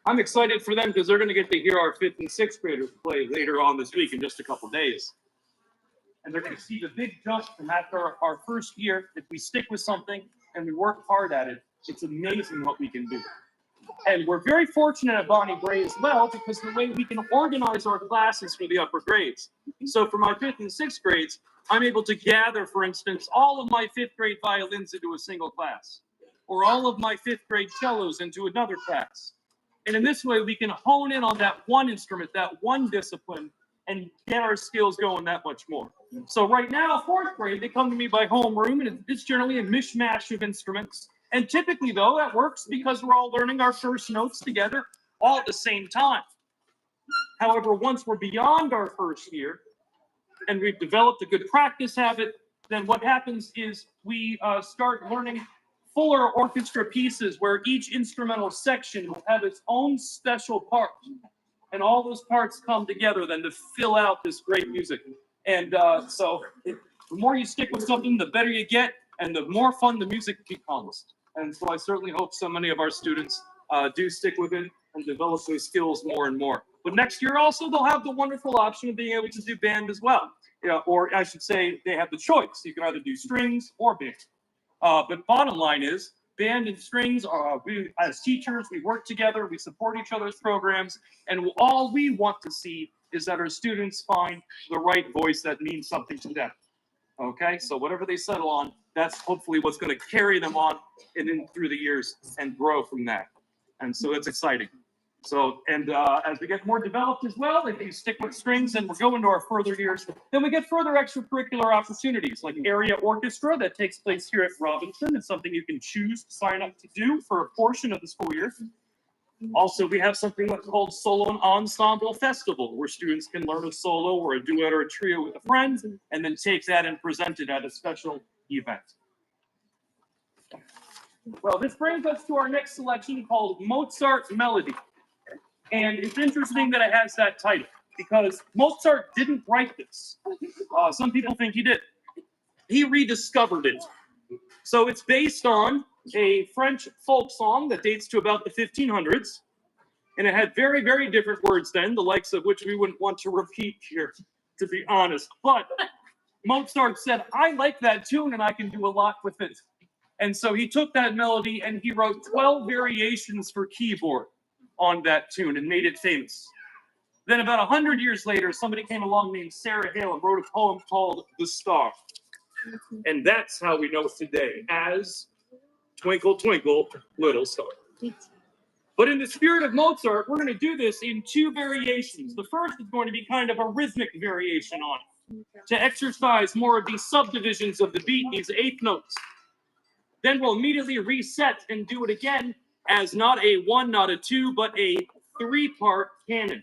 I'm excited for them because they're going to get to hear our 5th and 6th graders play later on this week in just a couple days. And they're going to see the big jump from after our first year. If we stick with something and we work hard at it, it's amazing what we can do. And we're very fortunate at Bonnie Brae as well because the way we can organize our classes for the upper grades. So for my 5th and 6th grades, I'm able to gather, for instance, all of my 5th grade violins into a single class, or all of my 5th grade cellos into another class. And in this way, we can hone in on that one instrument, that one discipline, and get our skills going that much more. So right now, 4th grade, they come to me by homeroom, and it's generally a mishmash of instruments. And typically, though, that works because we're all learning our first notes together all at the same time. However, once we're beyond our first year and we've developed a good practice habit, then what happens is we start learning fuller orchestra pieces where each instrumental section will have its own special part. And all those parts come together then to fill out this great music. And the more you stick with something, the better you get, and the more fun the music becomes. And so I certainly hope so many of our students do stick with it and develop those skills more and more. But next year also, they'll have the wonderful option of being able to do band as well. Or I should say, they have the choice. You can either do strings or band. But bottom line is, band and strings, we, as teachers, we work together, we support each other's programs, and all we want to see is that our students find the right voice that means something to them. Okay, so whatever they settle on, that's hopefully what's going to carry them on and in through the years and grow from that. And so it's exciting. So, and as we get more developed as well, if you stick with strings and we're going to our further years, then we get further extracurricular opportunities like area orchestra that takes place here at Robinson. It's something you can choose to sign up to do for a portion of the school year. Also, we have something that's called Solo and Ensemble Festival, where students can learn a solo or a duet or a trio with a friend, and then take that and present it at a special event. Well, this brings us to our next selection called Mozart Melody. And it's interesting that it has that title, because Mozart didn't write this. Some people think he did. He rediscovered it. So it's based on a French folk song that dates to about the 1500s. And it had very, very different words then, the likes of which we wouldn't want to repeat here, to be honest. But Mozart said, I like that tune and I can do a lot with it. And so he took that melody and he wrote 12 variations for keyboard on that tune and made it famous. Then about 100 years later, somebody came along named Sarah Hale and wrote a poem called The Star. And that's how we know today as Twinkle, Twinkle, Little Star. But in the spirit of Mozart, we're going to do this in 2 variations. The first is going to be kind of a rhythmic variation on it, to exercise more of these subdivisions of the beat, these 8th notes. Then we'll immediately reset and do it again as not a 1, not a 2, but a 3-part canon,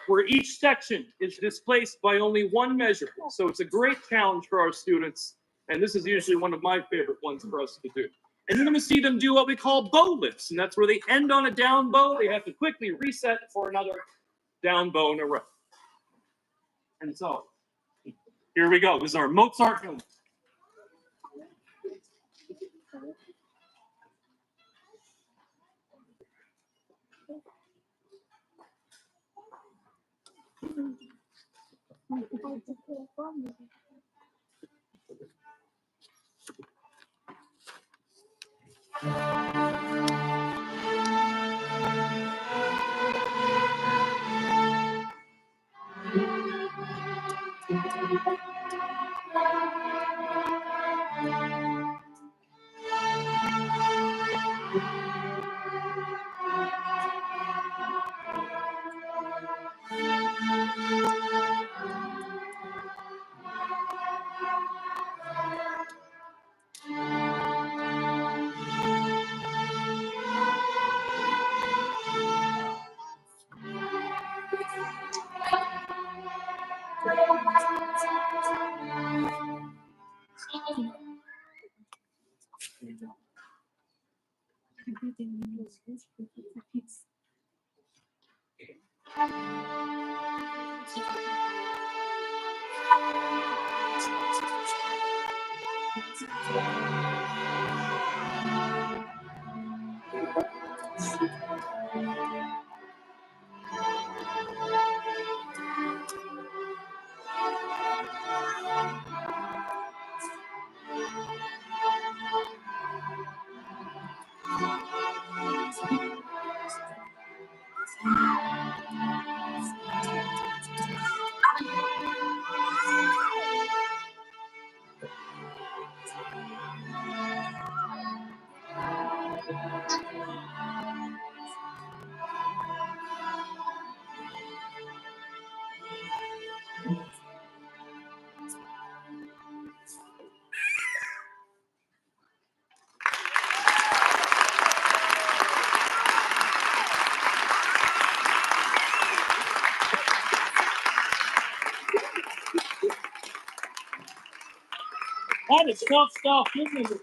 where each section is displaced by only 1 measure. So it's a great challenge for our students, and this is usually one of my favorite ones for us to do. And you're going to see them do what we call bow lifts, and that's where they end on a down bow. They have to quickly reset for another down bow in a row. And so, here we go. This is our Mozart film. That is tough stuff. Isn't it?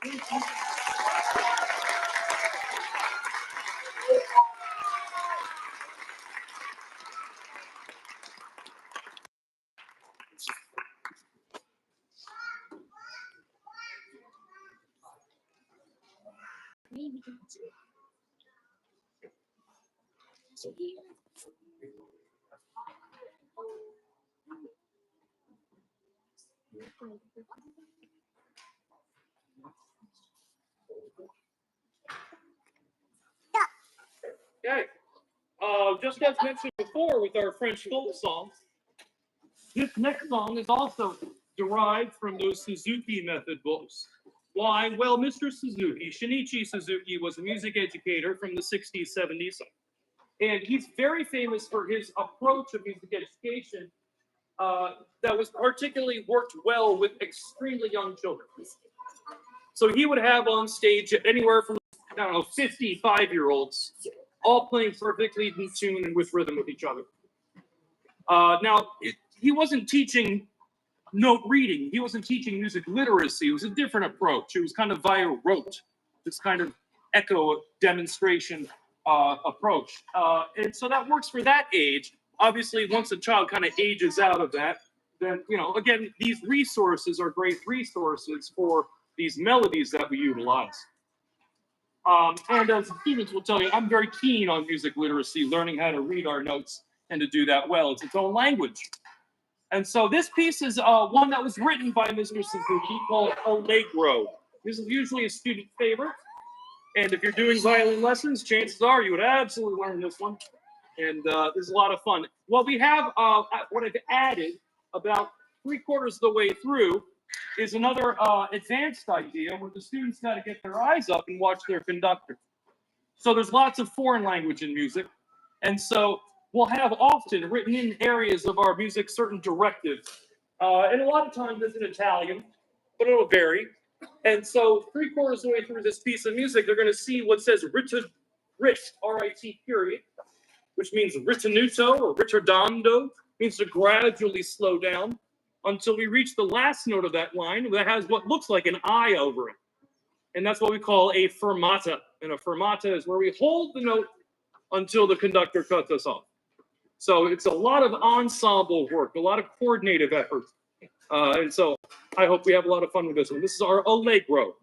Okay. Just as mentioned before with our French folk songs, this next song is also derived from those Suzuki method books. Why? Well, Mr. Suzuki, Shinichi Suzuki, was a music educator from the 60s, 70s, and he's very famous for his approach of music education that was particularly worked well with extremely young children. So he would have on stage anywhere from, I don't know, 55-year-olds, all playing perfectly in tune and with rhythm with each other. He wasn't teaching note reading. He wasn't teaching music literacy. It was a different approach. It was kind of via rote, this kind of echo demonstration approach. And so that works for that age. Obviously, once a child kind of ages out of that, then, again, these resources are great resources for these melodies that we utilize. And as students will tell you, I'm very keen on music literacy, learning how to read our notes and to do that well. It's its own language. And so this piece is one that was written by Mr. Suzuki called Allegro. This is usually a student favorite. And if you're doing violin lessons, chances are you would absolutely learn this one. And this is a lot of fun. What we have, what I've added about 3/4 of the way through is another advanced idea where the students got to get their eyes up and watch their conductor. So there's lots of foreign language in music. And so we'll have often written in areas of our music certain directives. And a lot of times it's in Italian, but it'll vary. And so 3/4 of the way through this piece of music, they're going to see what says rit, R-I-T period, which means ritenuto or ritardando, means to gradually slow down until we reach the last note of that line that has what looks like an I over it. And that's what we call a fermata. And a fermata is where we hold the note until the conductor cuts us off. So it's a lot of ensemble work, a lot of coordinative effort. And so I hope we have a lot of fun with this one. This is our Allegro.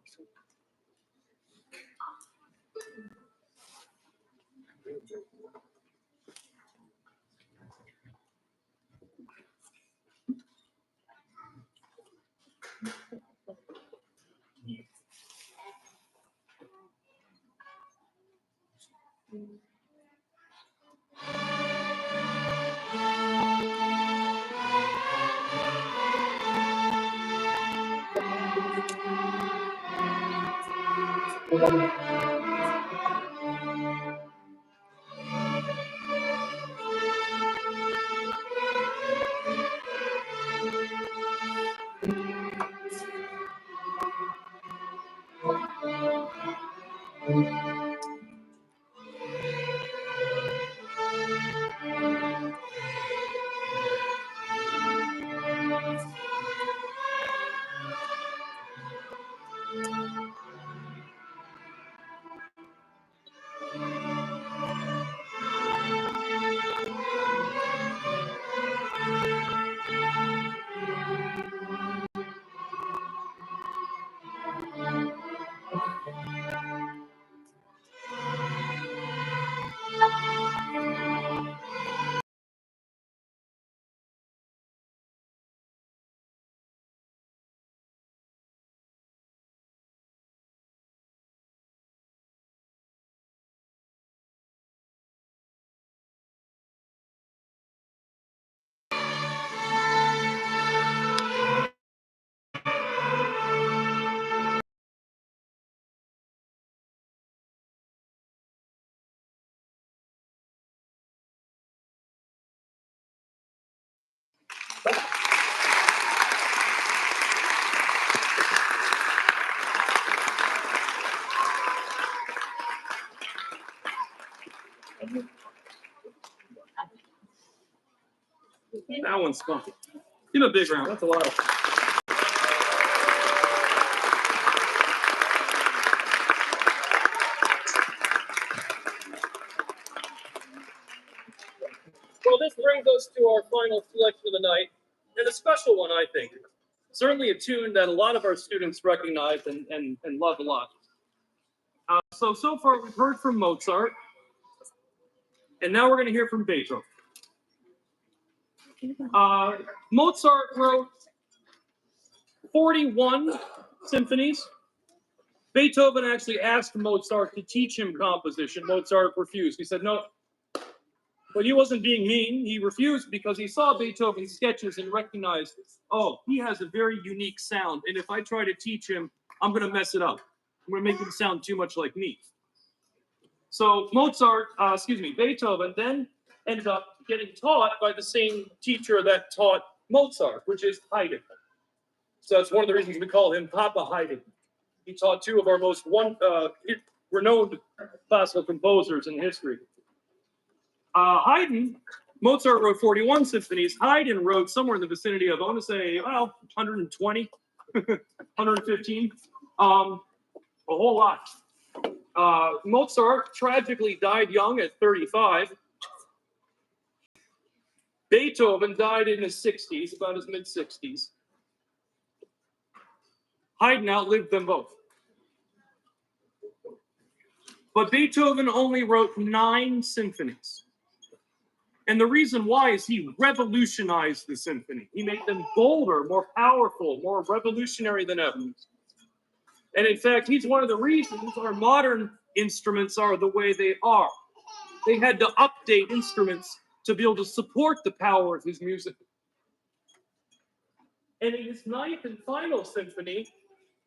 That one's fun. Give him a big round. That's a lot of fun. Well, this brings us to our final selection of the night, and a special one, I think. Certainly a tune that a lot of our students recognize and love a lot. So far we've heard from Mozart, and now we're going to hear from Beethoven. Mozart wrote 41 symphonies. Beethoven actually asked Mozart to teach him composition. Mozart refused. He said no. But he wasn't being mean. He refused because he saw Beethoven's sketches and recognized, oh, he has a very unique sound. And if I try to teach him, I'm going to mess it up. I'm going to make him sound too much like me. So Beethoven then ended up getting taught by the same teacher that taught Mozart, which is Haydn. So that's one of the reasons we call him Papa Haydn. He taught two of our most renowned classical composers in history. Mozart wrote 41 symphonies. Haydn wrote somewhere in the vicinity of, I want to say, 120, 115, a whole lot. Mozart tragically died young at 35. Beethoven died in his 60s, about his mid-60s. Haydn outlived them both. But Beethoven only wrote 9 symphonies. And the reason why is he revolutionized the symphony. He made them bolder, more powerful, more revolutionary than ever. And in fact, he's one of the reasons our modern instruments are the way they are. They had to update instruments to be able to support the power of his music. And in his 9th and final symphony,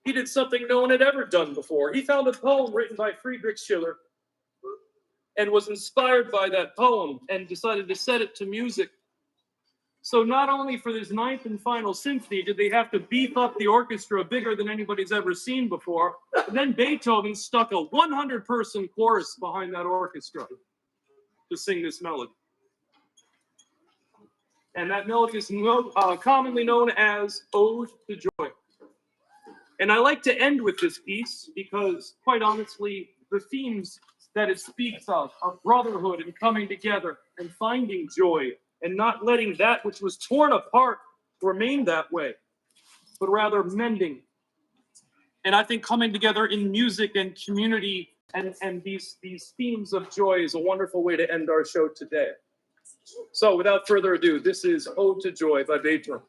he did something no one had ever done before. He found a poem written by Friedrich Schiller and was inspired by that poem and decided to set it to music. So not only for this 9th and final symphony did they have to beef up the orchestra bigger than anybody's ever seen before, but then Beethoven stuck a 100-person chorus behind that orchestra to sing this melody. And that melody is commonly known as Ode to Joy. And I like to end with this piece because, quite honestly, the themes that it speaks of brotherhood and coming together and finding joy and not letting that which was torn apart remain that way, but rather mending. And I think coming together in music and community and these themes of joy is a wonderful way to end our show today. So without further ado, this is Ode to Joy by Beethoven.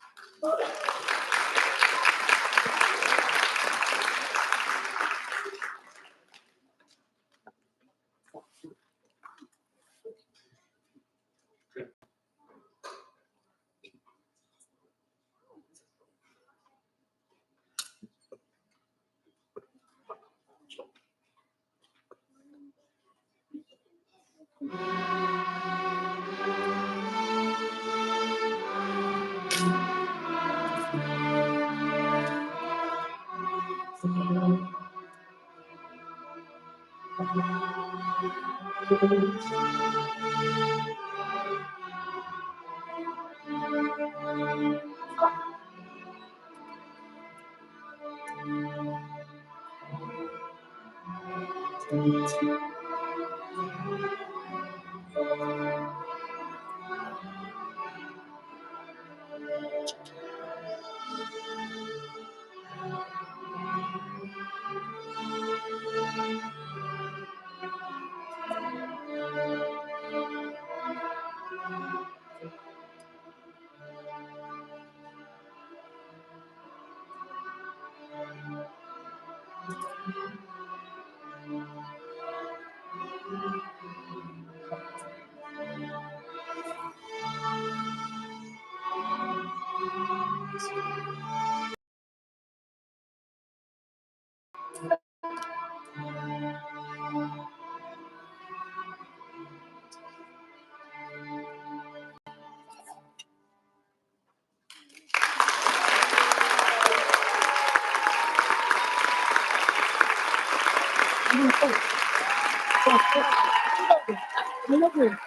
I love you.